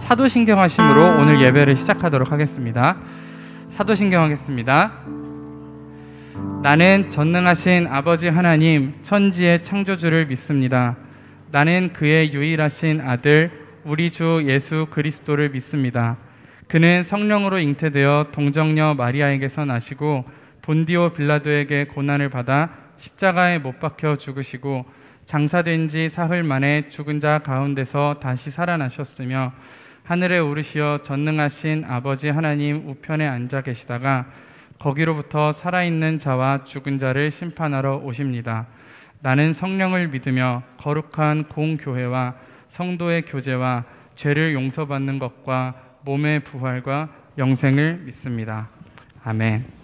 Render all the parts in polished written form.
사도신경 하심으로 오늘 예배를 시작하도록 하겠습니다. 사도신경 하겠습니다. 나는 전능하신 아버지 하나님 천지의 창조주를 믿습니다. 나는 그의 유일하신 아들 우리 주 예수 그리스도를 믿습니다. 그는 성령으로 잉태되어 동정녀 마리아에게서 나시고 본디오 빌라도에게 고난을 받아 십자가에 못 박혀 죽으시고 장사된 지 사흘 만에 죽은 자 가운데서 다시 살아나셨으며 하늘에 오르시어 전능하신 아버지 하나님 우편에 앉아 계시다가 거기로부터 살아있는 자와 죽은 자를 심판하러 오십니다. 나는 성령을 믿으며 거룩한 공교회와 성도의 교제와 죄를 용서받는 것과 몸의 부활과 영생을 믿습니다. 아멘.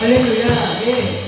할렐루야. 예.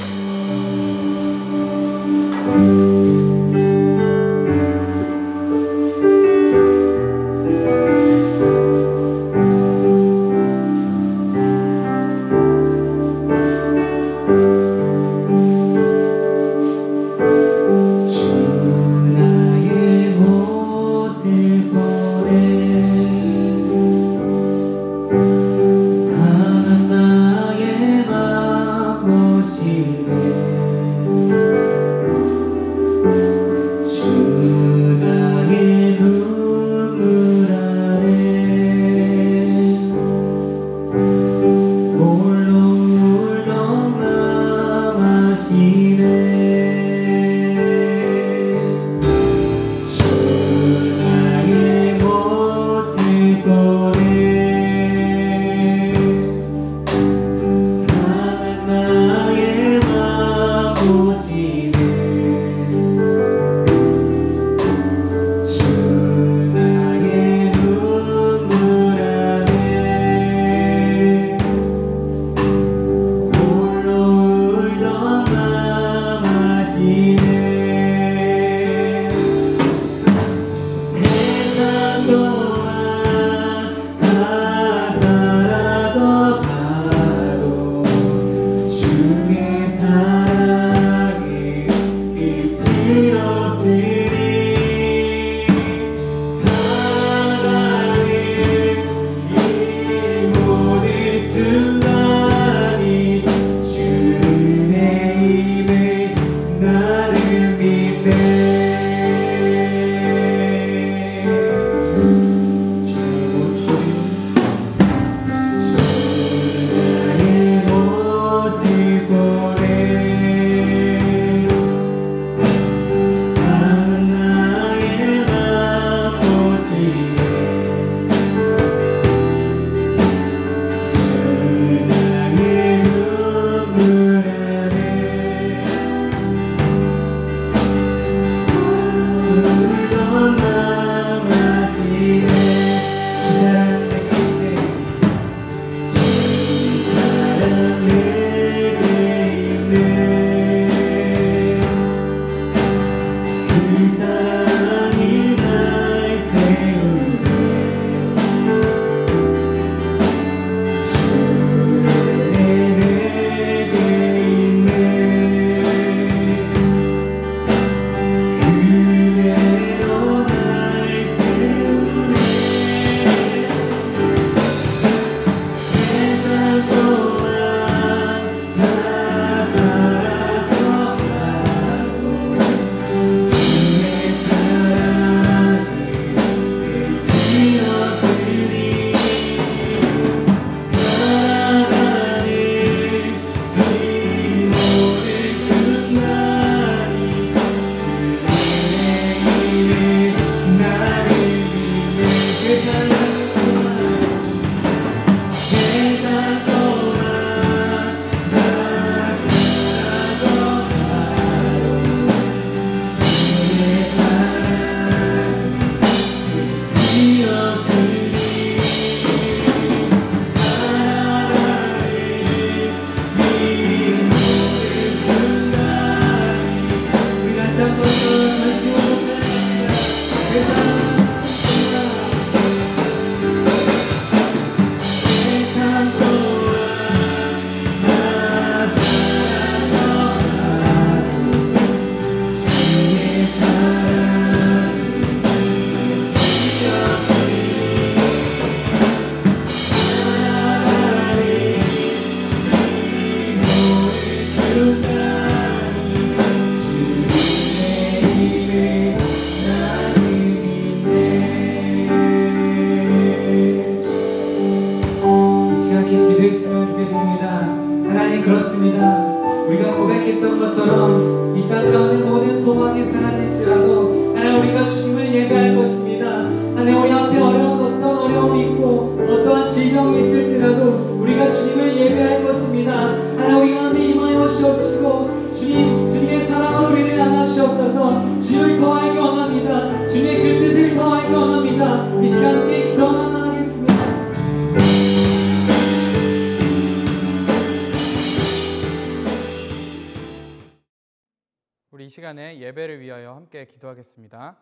시간에 예배를 위하여 함께 기도하겠습니다.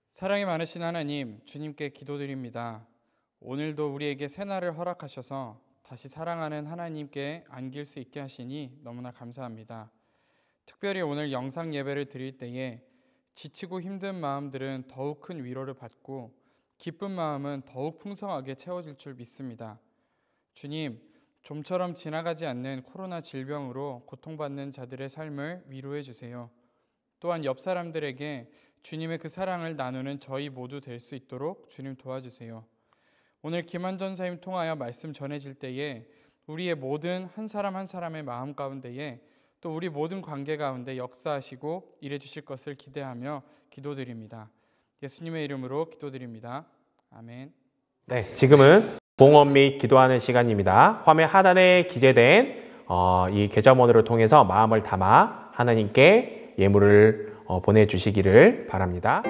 사랑이 많으신 하나님, 주님께 기도드립니다. 오늘도 우리에게 새날을 허락하셔서 다시 사랑하는 하나님께 안길 수 있게 하시니 너무나 감사합니다. 특별히 오늘 영상 예배를 드릴 때에 지치고 힘든 마음들은 더욱 큰 위로를 받고 기쁜 마음은 더욱 풍성하게 채워질 줄 믿습니다. 주님, 좀처럼 지나가지 않는 코로나 질병으로 고통받는 자들의 삶을 위로해 주세요. 또한 옆 사람들에게 주님의 그 사랑을 나누는 저희 모두 될 수 있도록 주님 도와주세요. 오늘 김한 전사님 통하여 말씀 전해질 때에 우리의 모든 한 사람 한 사람의 마음 가운데에 또 우리 모든 관계 가운데 역사하시고 일해 주실 것을 기대하며 기도드립니다. 예수님의 이름으로 기도드립니다. 아멘. 네, 지금은 봉헌 및 기도하는 시간입니다. 화면 하단에 기재된 이 계좌번호를 통해서 마음을 담아 하나님께 예물을 보내주시기를 바랍니다.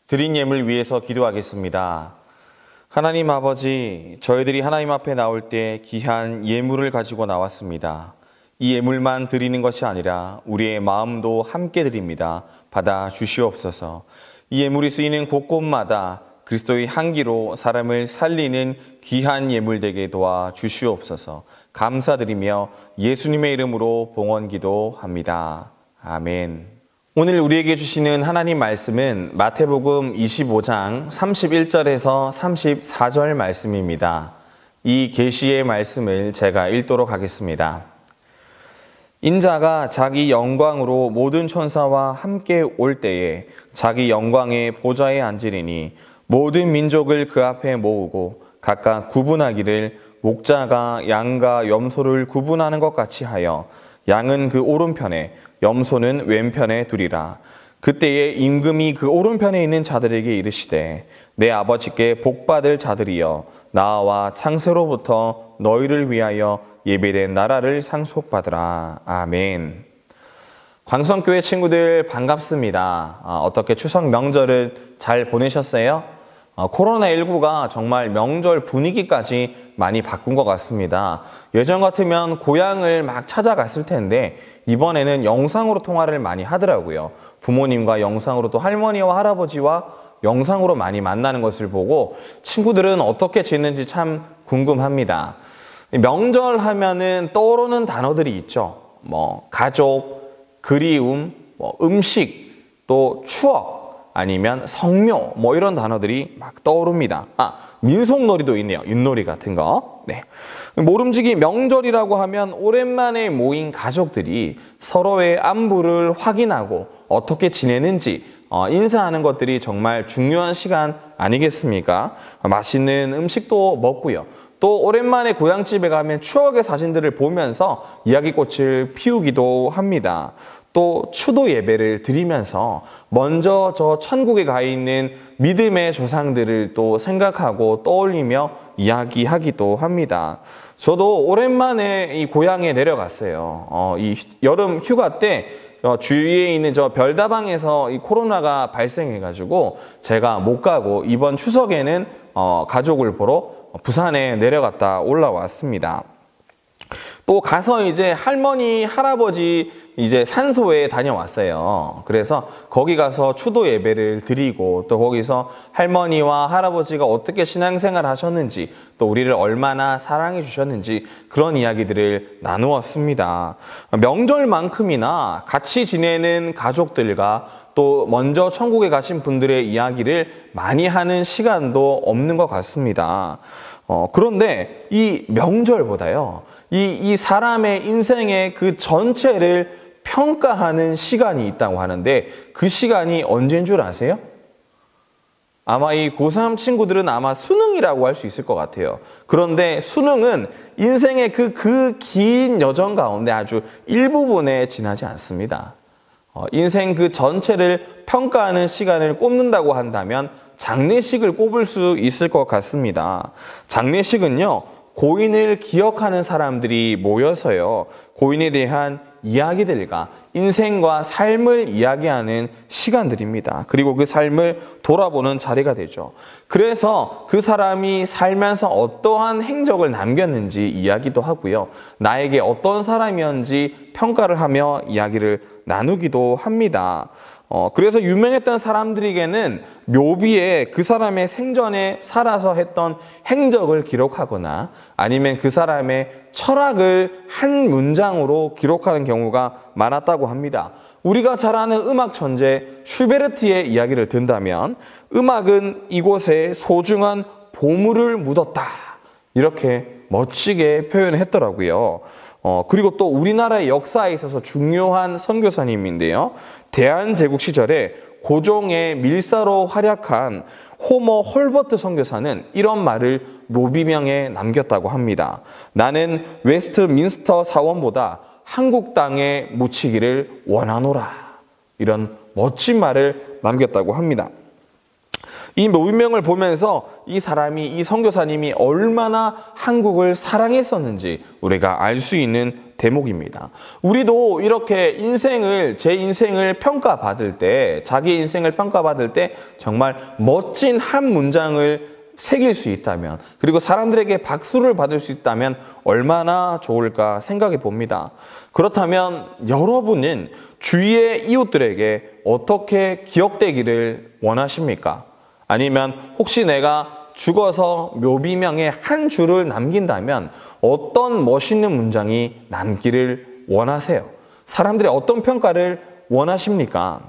드린 예물 위해서 기도하겠습니다. 하나님 아버지, 저희들이 하나님 앞에 나올 때 귀한 예물을 가지고 나왔습니다. 이 예물만 드리는 것이 아니라 우리의 마음도 함께 드립니다. 받아 주시옵소서. 이 예물이 쓰이는 곳곳마다 그리스도의 향기로 사람을 살리는 귀한 예물 되게 도와 주시옵소서. 감사드리며 예수님의 이름으로 봉헌 기도합니다. 아멘. 오늘 우리에게 주시는 하나님 말씀은 마태복음 25장 31절에서 34절 말씀입니다. 이 계시의 말씀을 제가 읽도록 하겠습니다. 인자가 자기 영광으로 모든 천사와 함께 올 때에 자기 영광의 보좌에 앉으리니 모든 민족을 그 앞에 모으고 각각 구분하기를 목자가 양과 염소를 구분하는 것 같이 하여 양은 그 오른편에 염소는 왼편에 두리라. 그때에 임금이 그 오른편에 있는 자들에게 이르시되 내 아버지께 복받을 자들이여 나와 창세로부터 너희를 위하여 예배된 나라를 상속받으라. 아멘. 광성교회 친구들 반갑습니다. 어떻게 추석 명절을 잘 보내셨어요? 코로나19가 정말 명절 분위기까지 많이 바꾼 것 같습니다. 예전 같으면 고향을 막 찾아갔을 텐데 이번에는 영상으로 통화를 많이 하더라고요. 부모님과 영상으로 또 할머니와 할아버지와 영상으로 많이 만나는 것을 보고 친구들은 어떻게 지내는지 참 궁금합니다. 명절 하면은 떠오르는 단어들이 있죠. 가족, 그리움, 음식, 또 추억, 아니면 성묘, 이런 단어들이 막 떠오릅니다. 민속놀이도 있네요. 윷놀이 같은 거. 네. 모름지기 명절이라고 하면 오랜만에 모인 가족들이 서로의 안부를 확인하고 어떻게 지내는지 인사하는 것들이 정말 중요한 시간 아니겠습니까? 맛있는 음식도 먹고요. 또 오랜만에 고향집에 가면 추억의 사진들을 보면서 이야기꽃을 피우기도 합니다. 또 추도 예배를 드리면서 먼저 저 천국에 가 있는 믿음의 조상들을 또 생각하고 떠올리며 이야기하기도 합니다. 저도 오랜만에 이 고향에 내려갔어요. 이 여름 휴가 때 주위에 있는 저 별다방에서 이 코로나가 발생해가지고 제가 못 가고 이번 추석에는 가족을 보러 부산에 내려갔다 올라왔습니다. 또 가서 이제 할머니, 할아버지 이제 산소에 다녀왔어요. 그래서 거기 가서 추도 예배를 드리고 또 거기서 할머니와 할아버지가 어떻게 신앙생활 하셨는지 또 우리를 얼마나 사랑해 주셨는지 그런 이야기들을 나누었습니다. 명절만큼이나 같이 지내는 가족들과 또 먼저 천국에 가신 분들의 이야기를 많이 하는 시간도 없는 것 같습니다. 그런데 이 명절보다요, 이 사람의 인생의 그 전체를 평가하는 시간이 있다고 하는데 그 시간이 언제인 줄 아세요? 아마 이 고3 친구들은 아마 수능이라고 할 수 있을 것 같아요. 그런데 수능은 인생의 그 긴 여정 가운데 아주 일부분에 지나지 않습니다. 인생 그 전체를 평가하는 시간을 꼽는다고 한다면 장례식을 꼽을 수 있을 것 같습니다. 장례식은요, 고인을 기억하는 사람들이 모여서요, 고인에 대한 이야기들과 인생과 삶을 이야기하는 시간들입니다. 그리고 그 삶을 돌아보는 자리가 되죠. 그래서 그 사람이 살면서 어떠한 행적을 남겼는지 이야기도 하고요, 나에게 어떤 사람이었는지 평가를 하며 이야기를 나누기도 합니다. 그래서 유명했던 사람들에게는 묘비에 그 사람의 생전에 살아서 했던 행적을 기록하거나 아니면 그 사람의 철학을 한 문장으로 기록하는 경우가 많았다고 합니다. 우리가 잘 아는 음악 천재 슈베르트의 이야기를 든다면 음악은 이곳에 소중한 보물을 묻었다, 이렇게 멋지게 표현했더라고요. 그리고 또 우리나라의 역사에 있어서 중요한 선교사님인데요, 대한제국 시절에 고종의 밀사로 활약한 호머 홀버트 선교사는 이런 말을 묘비명에 남겼다고 합니다. 나는 웨스트민스터 사원보다 한국 땅에 묻히기를 원하노라. 이런 멋진 말을 남겼다고 합니다. 이 묘비명을 보면서 이 사람이, 이 선교사님이 얼마나 한국을 사랑했었는지 우리가 알 수 있는 대목입니다. 우리도 이렇게 제 인생을 평가받을 때, 자기 인생을 평가받을 때 정말 멋진 한 문장을 새길 수 있다면, 그리고 사람들에게 박수를 받을 수 있다면 얼마나 좋을까 생각해 봅니다. 그렇다면 여러분은 주위의 이웃들에게 어떻게 기억되기를 원하십니까? 아니면 혹시 내가 죽어서 묘비명에 한 줄을 남긴다면 어떤 멋있는 문장이 남기를 원하세요? 사람들의 어떤 평가를 원하십니까?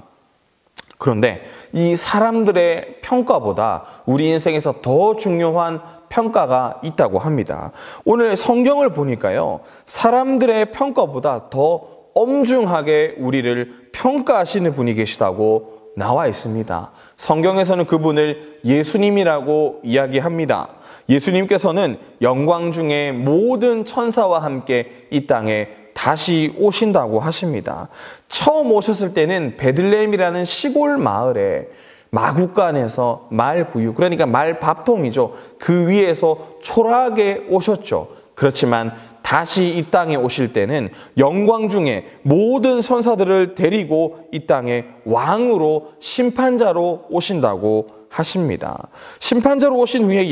그런데 이 사람들의 평가보다 우리 인생에서 더 중요한 평가가 있다고 합니다. 오늘 성경을 보니까요, 사람들의 평가보다 더 엄중하게 우리를 평가하시는 분이 계시다고 나와 있습니다. 성경에서는 그분을 예수님이라고 이야기합니다. 예수님께서는 영광 중에 모든 천사와 함께 이 땅에 다시 오신다고 하십니다. 처음 오셨을 때는 베들레헴이라는 시골 마을에 마구간에서 말구유, 그러니까 말밥통이죠, 그 위에서 초라하게 오셨죠. 그렇지만 다시 이 땅에 오실 때는 영광 중에 모든 선사들을 데리고 이 땅에 왕으로 심판자로 오신다고 하십니다. 심판자로 오신 후에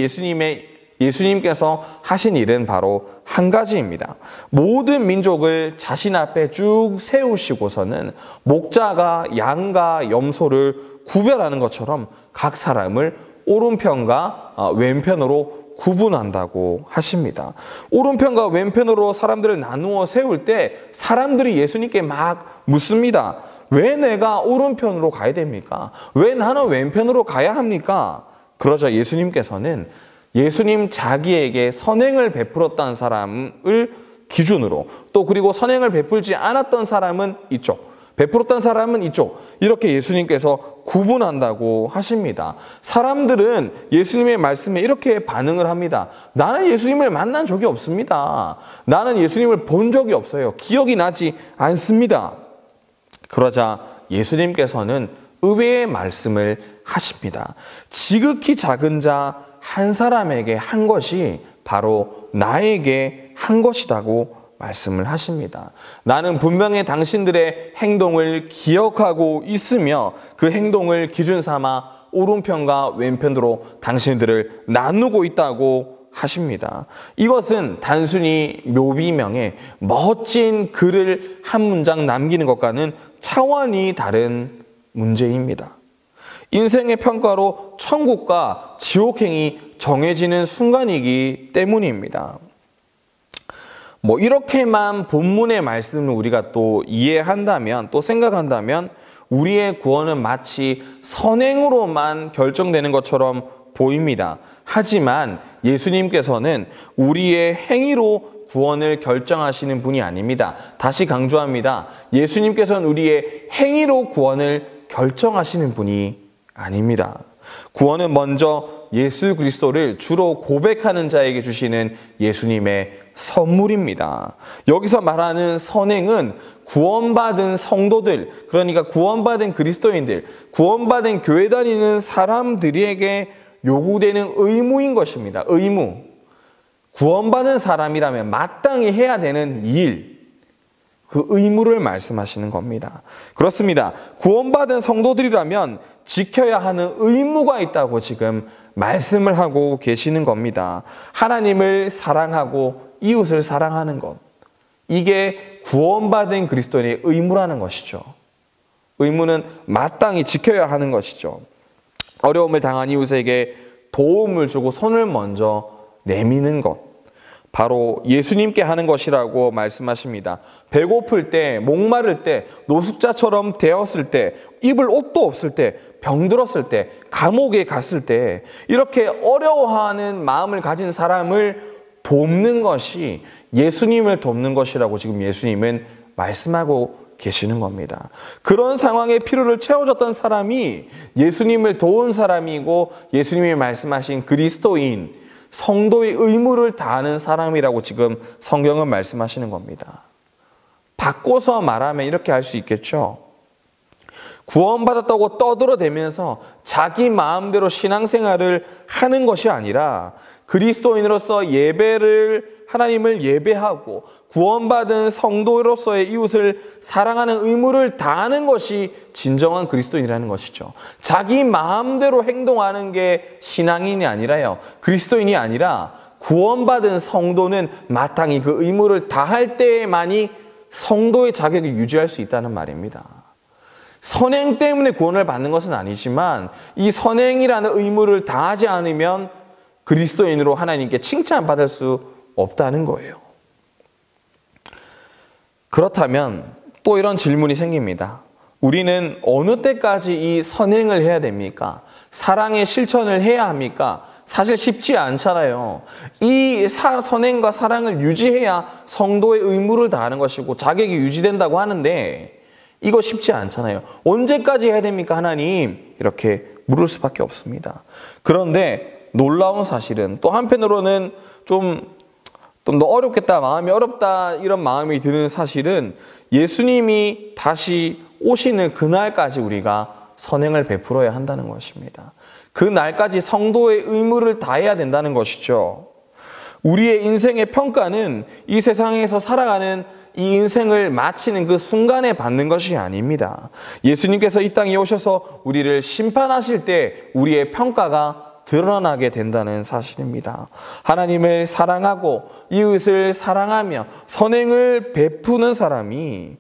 예수님께서 하신 일은 바로 한 가지입니다. 모든 민족을 자신 앞에 쭉 세우시고서는 목자가 양과 염소를 구별하는 것처럼 각 사람을 오른편과 왼편으로 구분한다고 하십니다. 오른편과 왼편으로 사람들을 나누어 세울 때 사람들이 예수님께 막 묻습니다. 왜 내가 오른편으로 가야 됩니까? 왜 나는 왼편으로 가야 합니까? 그러자 예수님께서는 예수님 자기에게 선행을 베풀었던 사람을 기준으로, 또 그리고 선행을 베풀지 않았던 사람은 이쪽, 베풀었던 사람은 이쪽, 이렇게 예수님께서 구분한다고 하십니다. 사람들은 예수님의 말씀에 이렇게 반응을 합니다. 나는 예수님을 만난 적이 없습니다. 나는 예수님을 본 적이 없어요. 기억이 나지 않습니다. 그러자 예수님께서는 의외의 말씀을 하십니다. 지극히 작은 자 한 사람에게 한 것이 바로 나에게 한 것이라고 말씀을 하십니다. 나는 분명히 당신들의 행동을 기억하고 있으며 그 행동을 기준 삼아 오른편과 왼편으로 당신들을 나누고 있다고 하십니다. 이것은 단순히 묘비명에 멋진 글을 한 문장 남기는 것과는 차원이 다른 문제입니다. 인생의 평가로 천국과 지옥행이 정해지는 순간이기 때문입니다. 이렇게만 본문의 말씀을 우리가 또 이해한다면, 또 생각한다면 우리의 구원은 마치 선행으로만 결정되는 것처럼 보입니다. 하지만 예수님께서는 우리의 행위로 구원을 결정하시는 분이 아닙니다. 다시 강조합니다. 예수님께서는 우리의 행위로 구원을 결정하시는 분이 아닙니다. 구원은 먼저 예수 그리스도를 주로 고백하는 자에게 주시는 예수님의 선물입니다. 여기서 말하는 선행은 구원받은 성도들, 그러니까 구원받은 그리스도인들, 구원받은 교회 다니는 사람들에게 요구되는 의무인 것입니다. 의무. 구원받은 사람이라면 마땅히 해야 되는 일, 그 의무를 말씀하시는 겁니다. 그렇습니다. 구원받은 성도들이라면 지켜야 하는 의무가 있다고 지금 말씀을 하고 계시는 겁니다. 하나님을 사랑하고 이웃을 사랑하는 것. 이게 구원받은 그리스도인의 의무라는 것이죠. 의무는 마땅히 지켜야 하는 것이죠. 어려움을 당한 이웃에게 도움을 주고 손을 먼저 내미는 것. 바로 예수님께 하는 것이라고 말씀하십니다. 배고플 때, 목마를 때, 노숙자처럼 되었을 때, 입을 옷도 없을 때, 병들었을 때, 감옥에 갔을 때 이렇게 어려워하는 마음을 가진 사람을 돕는 것이 예수님을 돕는 것이라고 지금 예수님은 말씀하고 계시는 겁니다. 그런 상황에 필요를 채워줬던 사람이 예수님을 도운 사람이고 예수님이 말씀하신 그리스도인, 성도의 의무를 다하는 사람이라고 지금 성경은 말씀하시는 겁니다. 바꿔서 말하면 이렇게 할 수 있겠죠. 구원받았다고 떠들어대면서 자기 마음대로 신앙생활을 하는 것이 아니라 그리스도인으로서 하나님을 예배하고 구원받은 성도로서의 이웃을 사랑하는 의무를 다하는 것이 진정한 그리스도인이라는 것이죠. 자기 마음대로 행동하는 게 신앙인이 아니라요. 그리스도인이 아니라 구원받은 성도는 마땅히 그 의무를 다할 때에만이 성도의 자격을 유지할 수 있다는 말입니다. 선행 때문에 구원을 받는 것은 아니지만 이 선행이라는 의무를 다하지 않으면 그리스도인으로 하나님께 칭찬받을 수 없다는 거예요. 그렇다면 또 이런 질문이 생깁니다. 우리는 어느 때까지 이 선행을 해야 됩니까? 사랑의 실천을 해야 합니까? 사실 쉽지 않잖아요. 이 선행과 사랑을 유지해야 성도의 의무를 다하는 것이고 자격이 유지된다고 하는데 이거 쉽지 않잖아요. 언제까지 해야 됩니까, 하나님? 이렇게 물을 수밖에 없습니다. 그런데 놀라운 사실은 또 한편으로는 좀 더 어렵겠다, 마음이 어렵다 이런 마음이 드는 사실은 예수님이 다시 오시는 그날까지 우리가 선행을 베풀어야 한다는 것입니다. 그 날까지 성도의 의무를 다해야 된다는 것이죠. 우리의 인생의 평가는 이 세상에서 살아가는 이 인생을 마치는 그 순간에 받는 것이 아닙니다. 예수님께서 이 땅에 오셔서 우리를 심판하실 때 우리의 평가가 드러나게 된다는 사실입니다. 하나님을 사랑하고 이웃을 사랑하며 선행을 베푸는 사람이,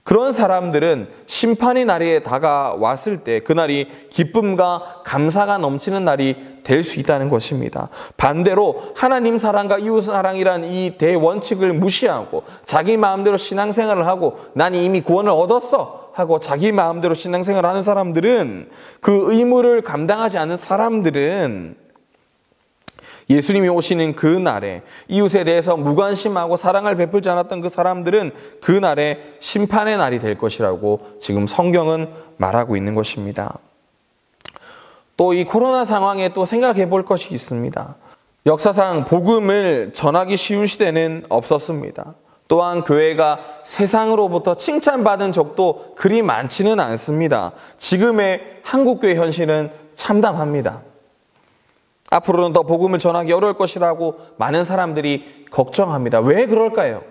그런 사람들은 심판의 날이 다가왔을 때 그날이 기쁨과 감사가 넘치는 날이 될 수 있다는 것입니다. 반대로 하나님 사랑과 이웃 사랑이란 이 대원칙을 무시하고 자기 마음대로 신앙생활을 하고 난 이미 구원을 얻었어 하고 자기 마음대로 신앙생활을 하는 사람들은, 그 의무를 감당하지 않는 사람들은 예수님이 오시는 그 날에 이웃에 대해서 무관심하고 사랑을 베풀지 않았던 그 사람들은 그 날에 심판의 날이 될 것이라고 지금 성경은 말하고 있는 것입니다. 또 이 코로나 상황에 또 생각해 볼 것이 있습니다. 역사상 복음을 전하기 쉬운 시대는 없었습니다. 또한 교회가 세상으로부터 칭찬받은 적도 그리 많지는 않습니다. 지금의 한국교회 현실은 참담합니다. 앞으로는 더 복음을 전하기 어려울 것이라고 많은 사람들이 걱정합니다. 왜 그럴까요?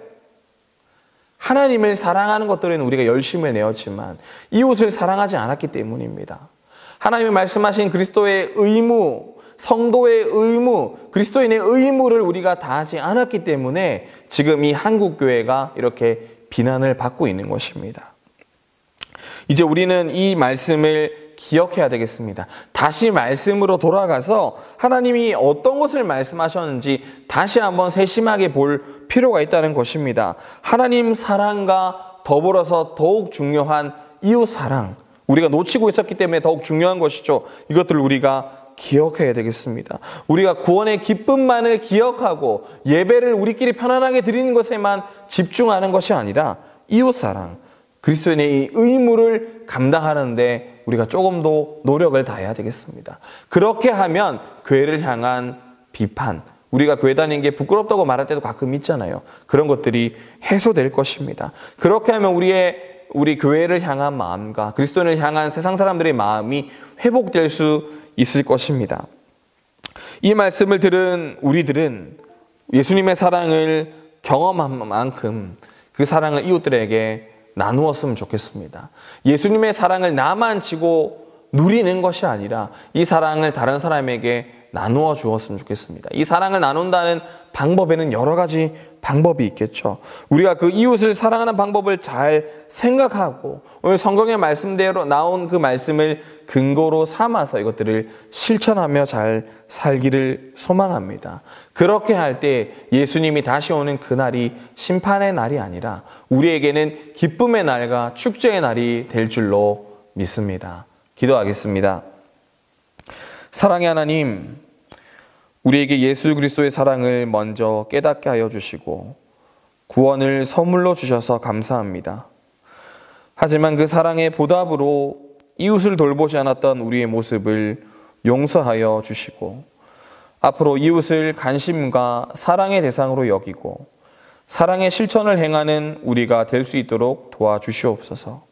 하나님을 사랑하는 것들은 우리가 열심을 내었지만 이웃을 사랑하지 않았기 때문입니다. 하나님이 말씀하신 그리스도의 의무, 성도의 의무, 그리스도인의 의무를 우리가 다하지 않았기 때문에 지금 이 한국교회가 이렇게 비난을 받고 있는 것입니다. 이제 우리는 이 말씀을 기억해야 되겠습니다. 다시 말씀으로 돌아가서 하나님이 어떤 것을 말씀하셨는지 다시 한번 세심하게 볼 필요가 있다는 것입니다. 하나님 사랑과 더불어서 더욱 중요한 이웃 사랑, 우리가 놓치고 있었기 때문에 더욱 중요한 것이죠. 이것들을 우리가 기억해야 되겠습니다. 우리가 구원의 기쁨만을 기억하고 예배를 우리끼리 편안하게 드리는 것에만 집중하는 것이 아니라 이웃사랑, 그리스도인의 이 의무를 감당하는 데 우리가 조금 더 노력을 다해야 되겠습니다. 그렇게 하면 교회를 향한 비판, 우리가 교회 다니는 게 부끄럽다고 말할 때도 가끔 있잖아요. 그런 것들이 해소될 것입니다. 그렇게 하면 우리 교회를 향한 마음과 그리스도인을 향한 세상 사람들의 마음이 회복될 수 있을 것입니다. 이 말씀을 들은 우리들은 예수님의 사랑을 경험한 만큼 그 사랑을 이웃들에게 나누었으면 좋겠습니다. 예수님의 사랑을 나만 지고 누리는 것이 아니라 이 사랑을 다른 사람에게 나누어 주었으면 좋겠습니다. 이 사랑을 나눈다는 방법에는 여러 가지 방법이 있겠죠. 우리가 그 이웃을 사랑하는 방법을 잘 생각하고 오늘 성경의 말씀대로 나온 그 말씀을 근거로 삼아서 이것들을 실천하며 잘 살기를 소망합니다. 그렇게 할 때 예수님이 다시 오는 그날이 심판의 날이 아니라 우리에게는 기쁨의 날과 축제의 날이 될 줄로 믿습니다. 기도하겠습니다. 사랑의 하나님, 우리에게 예수 그리스도의 사랑을 먼저 깨닫게 하여 주시고 구원을 선물로 주셔서 감사합니다. 하지만 그 사랑의 보답으로 이웃을 돌보지 않았던 우리의 모습을 용서하여 주시고 앞으로 이웃을 관심과 사랑의 대상으로 여기고 사랑의 실천을 행하는 우리가 될 수 있도록 도와주시옵소서.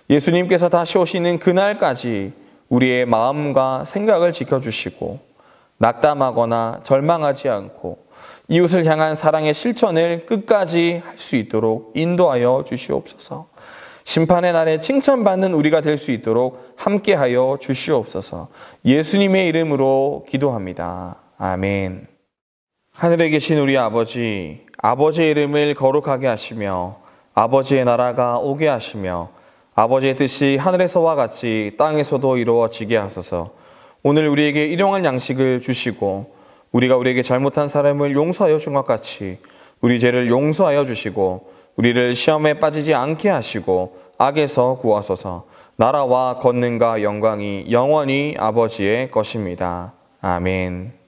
예수님께서 다시 오시는 그날까지 우리의 마음과 생각을 지켜주시고 낙담하거나 절망하지 않고 이웃을 향한 사랑의 실천을 끝까지 할 수 있도록 인도하여 주시옵소서. 심판의 날에 칭찬받는 우리가 될 수 있도록 함께하여 주시옵소서. 예수님의 이름으로 기도합니다. 아멘. 하늘에 계신 우리 아버지, 아버지의 이름을 거룩하게 하시며 아버지의 나라가 오게 하시며 아버지의 뜻이 하늘에서와 같이 땅에서도 이루어지게 하소서. 오늘 우리에게 일용할 양식을 주시고 우리가 우리에게 잘못한 사람을 용서하여 준 것 같이 우리 죄를 용서하여 주시고 우리를 시험에 빠지지 않게 하시고 악에서 구하소서. 나라와 권능과 영광이 영원히 아버지의 것입니다. 아멘.